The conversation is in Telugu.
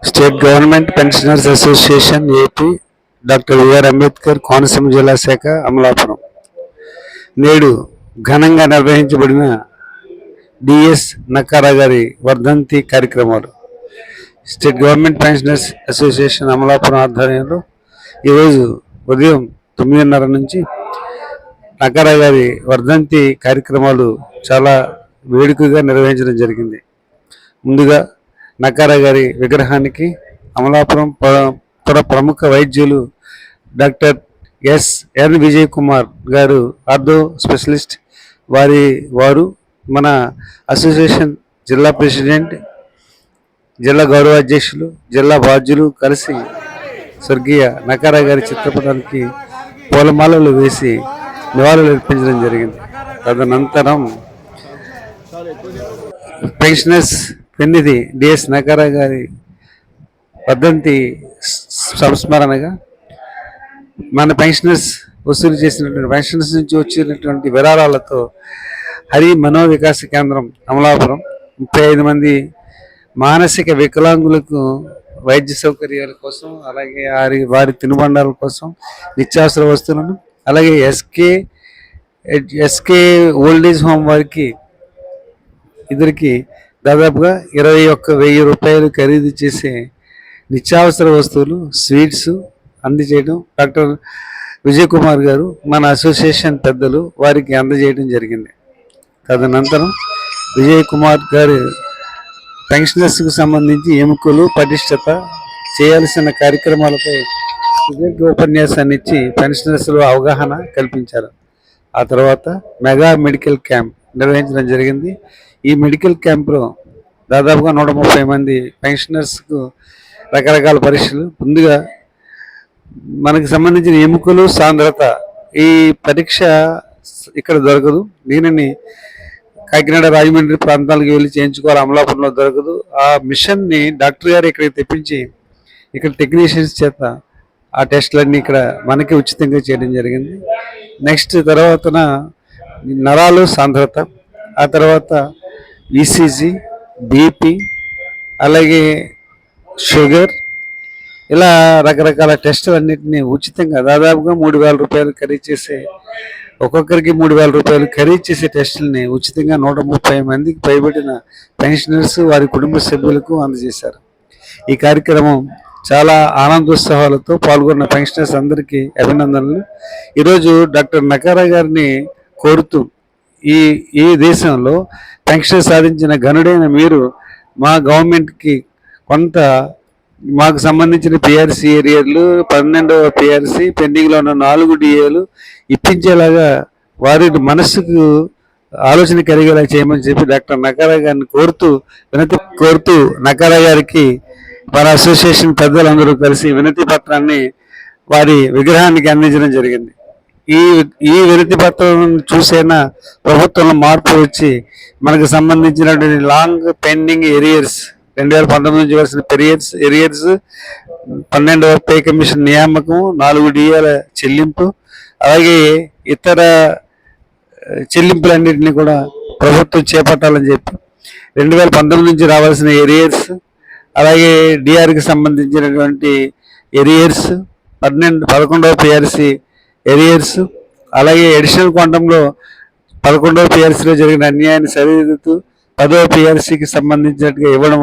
State government pensioners association AP doctor BR Ambedkar Konaseema జిల్లా శాఖ అమలాపురం నేడు ఘనంగా నిర్వహించబడిన డిఎస్ నక్కారా గారి వర్ధంతి కార్యక్రమాలు state government pensioners association Amalapuram ఆధ్వర్యంలో ఈరోజు ఉదయం 9:30 నుంచి నక్కారా గారి వర్ధంతి కార్యక్రమాలు చాలా వేడుకగా నిర్వహించడం జరిగింది. ముందుగా నక్కారా గారి విగ్రహానికి అమలాపురం ప్రముఖ వైద్యులు డాక్టర్ ఎన్ విజయ్ కుమార్ గారు ఆర్థో స్పెషలిస్ట్ వారు మన అసోసియేషన్ జిల్లా ప్రెసిడెంట్, జిల్లా గౌరవ అధ్యక్షులు, జిల్లా బాధ్యులు కలిసి స్వర్గీయ నక్కారా గారి చిత్రపటానికి పూలమాలలు వేసి నివాళులు అర్పించడం జరిగింది. తదనంతరం పెన్షనర్స్ పెన్నిధి డిఎస్ నక్కారా గారి వర్ధంతి సంస్మరణగా మన పెన్షనర్స్ వసూలు చేసినటువంటి పెన్షనర్స్ నుంచి వచ్చినటువంటి విరాళాలతో హరి మనోవికాస కేంద్రం అమలాపురం 35 మంది మానసిక వికలాంగులకు వైద్య సౌకర్యాల కోసం, అలాగే వారి తినుబండాల కోసం నిత్యావసర వస్తువులను, అలాగే ఎస్కే ఓల్డేజ్ హోమ్ వారికి ఇద్దరికి దాదాపుగా 21,000 రూపాయలు ఖరీదు చేసే నిత్యావసర వస్తువులు, స్వీట్స్ అందజేయడం డాక్టర్ విజయ్ కుమార్ గారు మన అసోసియేషన్ పెద్దలు వారికి అందజేయడం జరిగింది. తదనంతరం విజయ్ కుమార్ గారు పెన్షనర్స్కు సంబంధించి ఎముకలు పటిష్టత చేయాల్సిన కార్యక్రమాలపై సుదీర్ఘ ఉపన్యాసాన్ని ఇచ్చి పెన్షనర్స్లో అవగాహన కల్పించారు. ఆ తర్వాత మెగా మెడికల్ క్యాంప్ నిర్వహించడం జరిగింది. ఈ మెడికల్ క్యాంప్లో దాదాపుగా 130 మంది పెన్షనర్స్కు రకరకాల పరీక్షలు, ముందుగా మనకు సంబంధించిన ఎముకలు సాంద్రత ఈ పరీక్ష ఇక్కడ దొరకదు. దీనిని కాకినాడ, రాజమండ్రి ప్రాంతాలకు వెళ్ళి చేయించుకోవాలి, అమలాపురంలో దొరకదు. ఆ మిషన్ని డాక్టర్ గారు ఇక్కడికి తెప్పించి ఇక్కడ టెక్నీషియన్స్ చేత ఆ టెస్టులన్నీ ఇక్కడ మనకి ఉచితంగా చేయడం జరిగింది. నెక్స్ట్ తర్వాతన నరాలు సాంద్రత, ఆ తర్వాత ఈసీజీ, బీపీ, అలాగే షుగర్, ఇలా రకరకాల టెస్టులు అన్నింటినీ ఉచితంగా దాదాపుగా 3,000 రూపాయలు ఖరీదు చేసే, ఒక్కొక్కరికి 3,000 రూపాయలు ఖరీదు చేసే టెస్టులని ఉచితంగా 130 మందికి పైబడిన పెన్షనర్స్ వారి కుటుంబ సభ్యులకు అందజేశారు. ఈ కార్యక్రమం చాలా ఆనందోత్సవాలతో పాల్గొన్న పెన్షనర్స్ అందరికీ అభినందనలు. ఈరోజు డాక్టర్ నక్కారా గారిని కోరుతూ ఈ దేశంలో పెన్షన్ సాధించిన ఘనుడైన మీరు మా గవర్నమెంట్కి కొంత మాకు సంబంధించిన పిఆర్సీ ఏరియాలు 12వ పిఆర్సీ పెండింగ్లో ఉన్న 4 డిఏలు ఇప్పించేలాగా వారి మనస్సుకు ఆలోచన కలిగేలా చేయమని చెప్పి డాక్టర్ నక్కారా గారిని కోరుతూ నక్కారా గారికి మన అసోసియేషన్ పెద్దలందరూ కలిసి వినతి పత్రాన్ని వారి విగ్రహానికి అందించడం జరిగింది. ఈ వినతి పత్రం చూసైనా ప్రభుత్వంలో మార్పు వచ్చి మనకు సంబంధించినటువంటి లాంగ్ పెండింగ్ ఏరియర్స్ 2019 నుంచి వచ్చిన ఎరియర్స్, 12వ పే కమిషన్ నియామకం, 4 డిఏల చెల్లింపు, అలాగే ఇతర చెల్లింపులన్నింటినీ కూడా ప్రభుత్వం చేపట్టాలని చెప్పి 2019 నుంచి రావాల్సిన ఎరియర్స్, అలాగే డిఆర్కి సంబంధించినటువంటి ఎరియర్స్, 11వ పిఆర్సీ ఎరియర్స్, అలాగే ఎడిషనల్ క్వాంటంలో 11వ పిఆర్సీలో జరిగిన అన్యాయాన్ని సరిదిద్దుతూ 10వ పిఆర్సీకి సంబంధించినట్టుగా ఇవ్వడం